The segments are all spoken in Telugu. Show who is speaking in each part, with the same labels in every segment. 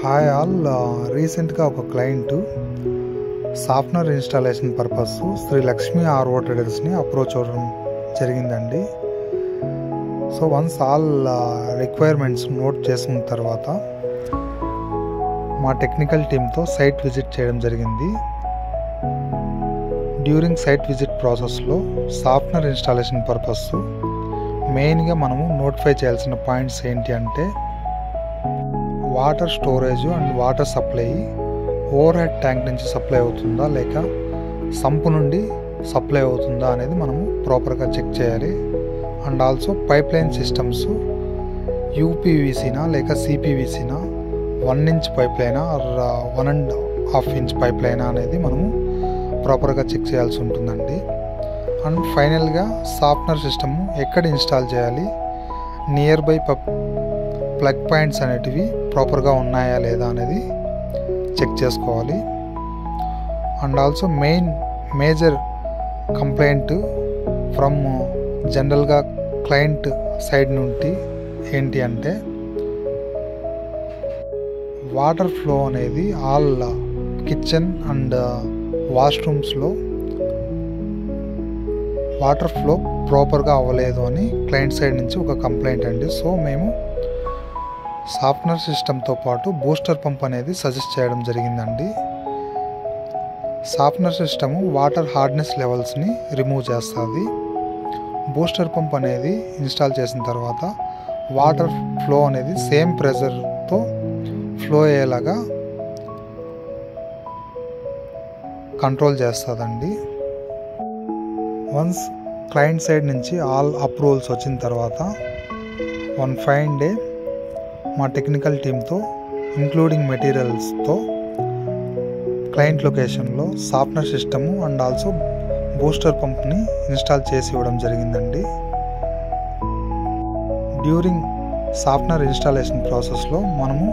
Speaker 1: Hi all. రీసెంట్గా ఒక client software installation purpose Shri Lakshmi R ట్రేడర్స్ని అప్రోచ్ అవ్వడం జరిగిందండి. So once all requirements note చేసుకున్న తర్వాత మా టెక్నికల్ టీమ్తో సైట్ విజిట్ చేయడం జరిగింది. డ్యూరింగ్ సైట్ విజిట్ ప్రాసెస్లో సాఫ్ట్వేర్ ఇన్స్టాలేషన్ పర్పస్ మెయిన్గా మనము నోటిఫై చేయాల్సిన పాయింట్స్ ఏంటి అంటే water storage and water supply overhead tank నుంచి సప్లై అవుతుందా లేక సంపు నుండి సప్లై అవుతుందా అనేది మనము ప్రాపర్గా చెక్ చేయాలి. And also pipeline systems యూపీవీసీనా లేక సిపివిసీనా 1 ఇంచ్ పైప్ లైనా 1.5 ఇంచ్ పైప్ లైనా అనేది మనము ప్రాపర్గా చెక్ చేయాల్సి ఉంటుందండి. అండ్ ఫైనల్గా సాఫ్ట్వేర్ సిస్టమ్ ఎక్కడ ఇన్స్టాల్ చేయాలి, నియర్ బై ప్లగ్ పాయింట్స్ అనేటివి ప్రాపర్గా ఉన్నాయా లేదా అనేది చెక్ చేసుకోవాలి. And also major complaint from జనరల్గా క్లయింట్ సైడ్ నుండి ఏంటి అంటే వాటర్ ఫ్లో అనేది ఆల్ కిచెన్ అండ్ వాష్రూమ్స్లో వాటర్ ఫ్లో ప్రాపర్గా అవ్వలేదు అని క్లయింట్ సైడ్ నుంచి ఒక కంప్లైంట్ అండి. సో మేము సాఫ్ట్వేర్ సిస్టమ్తో పాటు బూస్టర్ పంప్ అనేది సజెస్ట్ చేయడం జరిగిందండి. సాఫ్ట్వేర్ సిస్టము వాటర్ హార్డ్నెస్ లెవెల్స్ని రిమూవ్ చేస్తుంది. బూస్టర్ పంప్ అనేది ఇన్స్టాల్ చేసిన తర్వాత వాటర్ ఫ్లో అనేది సేమ్ ప్రెజర్తో ఫ్లో అయ్యేలాగా కంట్రోల్ చేస్తుందండి. వన్స్ క్లయింట్ సైడ్ నుంచి ఆల్ అప్రూవల్స్ వచ్చిన తర్వాత వన్ ఫైన్ డే మా టెక్నికల్ టీమ్తో ఇంక్లూడింగ్ మెటీరియల్స్తో క్లయింట్ లొకేషన్లో software system and also booster పంప్ని ఇన్స్టాల్ చేసి ఇవ్వడం జరిగిందండి. డ్యూరింగ్ సాఫ్ట్వేర్ ఇన్స్టాలేషన్ ప్రాసెస్లో మనము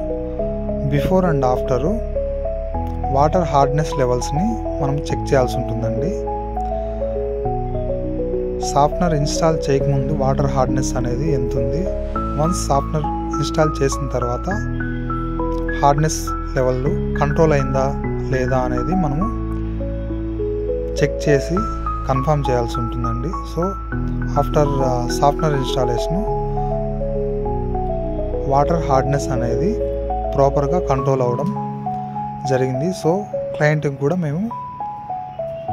Speaker 1: before and after water hardness లెవెల్స్ని మనం చెక్ చేయాల్సి ఉంటుందండి. సాఫ్ట్వేర్ ఇన్స్టాల్ చేయకముందు వాటర్ హార్డ్నెస్ అనేది ఎంత ఉంది, వన్స్ సాఫ్ట్వేర్ ఇన్స్టాల్ చేసిన తర్వాత హార్డ్నెస్ లెవెల్ కంట్రోల్ అయిందా లేదా అనేది మనము చెక్ చేసి కన్ఫర్మ్ చేయాల్సి ఉంటుందండి. So after software installation water hardness అనేది ప్రాపర్గా కంట్రోల్ అవ్వడం జరిగింది. సో క్లయింట్కి కూడా మేము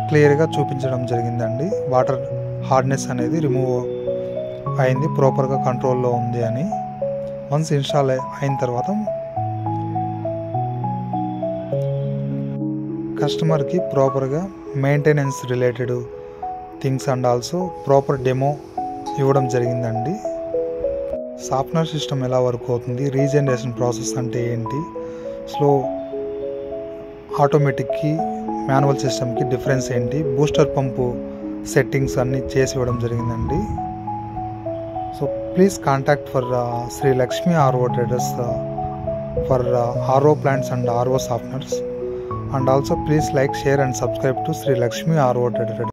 Speaker 1: క్లియర్గా చూపించడం జరిగిందండి, వాటర్ హార్డ్నెస్ అనేది రిమూవ్ అయింది, ప్రాపర్గా కంట్రోల్లో ఉంది అని. వన్స్ ఇన్స్టాల్ అయిన తర్వాత కస్టమర్కి ప్రాపర్గా maintenance related things and also proper demo ఇవ్వడం జరిగిందండి. సాఫ్ట్వేర్ సిస్టమ్ ఎలా వర్క్ అవుతుంది, రీజనరేషన్ ప్రాసెస్ అంటే ఏంటి, స్లో ఆటోమేటిక్కి మాన్యువల్ సిస్టమ్కి డిఫరెన్స్ ఏంటి, బూస్టర్ పంపు సెట్టింగ్స్ అన్నీ చేసి ఇవ్వడం జరిగిందండి. So please contact for Sri Lakshmi RO Traders for RO plants and RO softeners, and also please like, share and subscribe to Sri Lakshmi RO Traders.